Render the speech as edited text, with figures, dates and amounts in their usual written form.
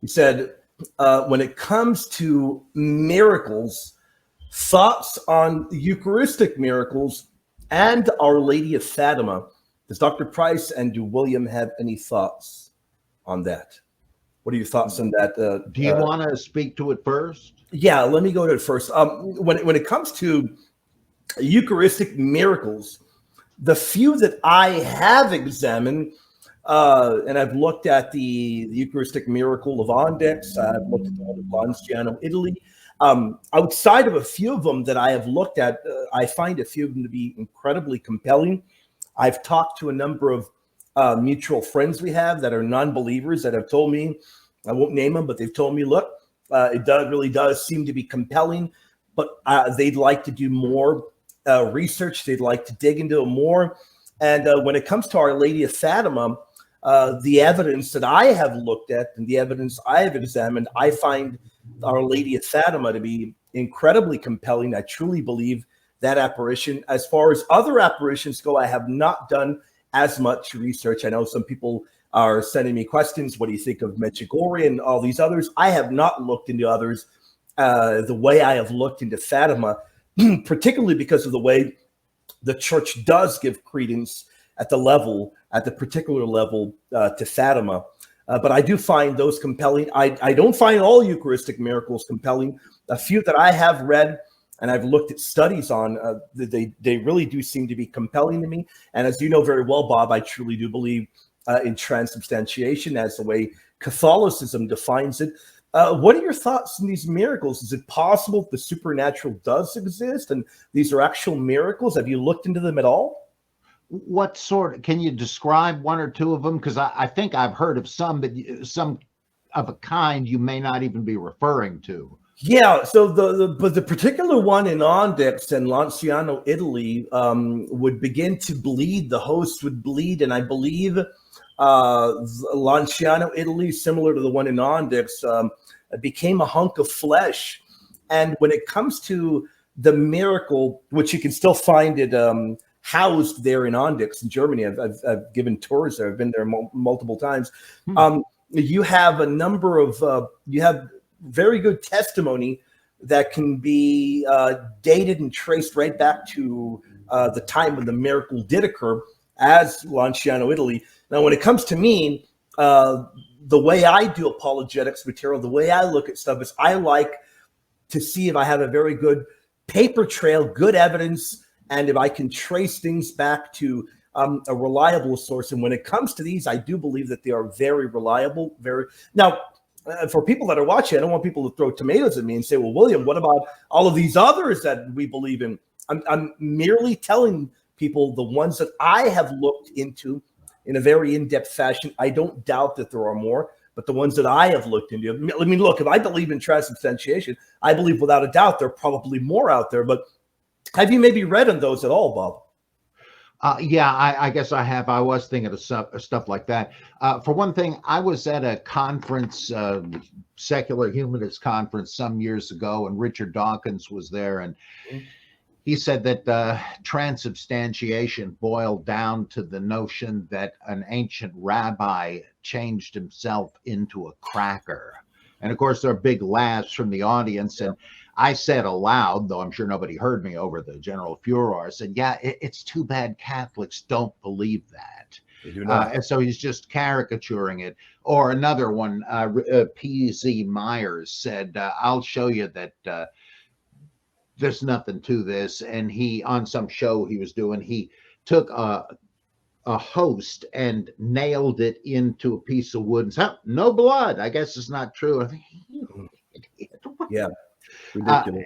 He said, when it comes to miracles, thoughts on Eucharistic miracles and Our Lady of Fatima. Does Dr. Price and do William have any thoughts on that? What are your thoughts on that? Do you want to speak to it first? Yeah, let me go to it first. When it comes to Eucharistic miracles, the few that I have examined, and I've looked at the Eucharistic miracle of Ondex, I've looked at the one of Lanciano, Italy. Outside of a few of them that I have looked at, I find a few of them to be incredibly compelling. I've talked to a number of mutual friends we have that are non-believers that have told me, I won't name them, but they've told me, look, it really does seem to be compelling, but they'd like to do more research. They'd like to dig into it more. And when it comes to Our Lady of Fatima, the evidence that I have looked at and the evidence I have examined, I find Our Lady of Fatima to be incredibly compelling. I truly believe that apparition. As far as other apparitions go, I have not done as much research. I know some people are sending me questions. What do you think of Medjugorje and all these others? I have not looked into others the way I have looked into Fatima, particularly because of the way the church does give credence at the particular level to Fatima. But I do find those compelling. I don't find all Eucharistic miracles compelling. A few that I have read and I've looked at studies on, they really do seem to be compelling to me. And as you know very well, Bob, I truly do believe in transubstantiation as the way Catholicism defines it. What are your thoughts on these miracles? Is it possible the supernatural does exist and these are actual miracles? Have you looked into them at all? What sort? Can you describe one or two of them? Because I think I've heard of some of a kind you may not even be referring to. Yeah, so the particular one in Ondex and Lanciano, Italy, would begin to bleed. The host would bleed, and I believe Lanciano, Italy, similar to the one in Ondex, became a hunk of flesh. And when it comes to the miracle, which you can still find it housed there in Ondex in Germany, I've given tours there. I've been there multiple times. You have a number of you have very good testimony that can be dated and traced right back to the time when the miracle did occur as Lanciano, Italy. Now, when it comes to me, the way I do apologetics material, the way I look at stuff is I like to see if I have a very good paper trail, good evidence, and if I can trace things back to a reliable source. And when it comes to these, I do believe that they are very reliable. Now, for people that are watching, I don't want people to throw tomatoes at me and say, well, William, what about all of these others that we believe in? I'm merely telling people the ones that I have looked into in a very in-depth fashion. I don't doubt that there are more, but the ones that I have looked into, I mean, look, if I believe in transubstantiation, I believe without a doubt there are probably more out there. But have you maybe read on those at all, Bob? Yeah, I guess I have. I was thinking of stuff like that. For one thing, I was at a conference, secular humanist conference some years ago, and Richard Dawkins was there, and he said that transubstantiation boiled down to the notion that an ancient rabbi changed himself into a cracker. And of course, there are big laughs from the audience, and I said aloud, though I'm sure nobody heard me over the general furor, I said, yeah, it's too bad Catholics don't believe that. They do not. And so he's just caricaturing it. Or another one, P.Z. Myers said, I'll show you that there's nothing to this. And he, on some show he was doing, he took a host and nailed it into a piece of wood and said, no blood. I guess it's not true. I think, you idiot. Yeah. Ridiculous.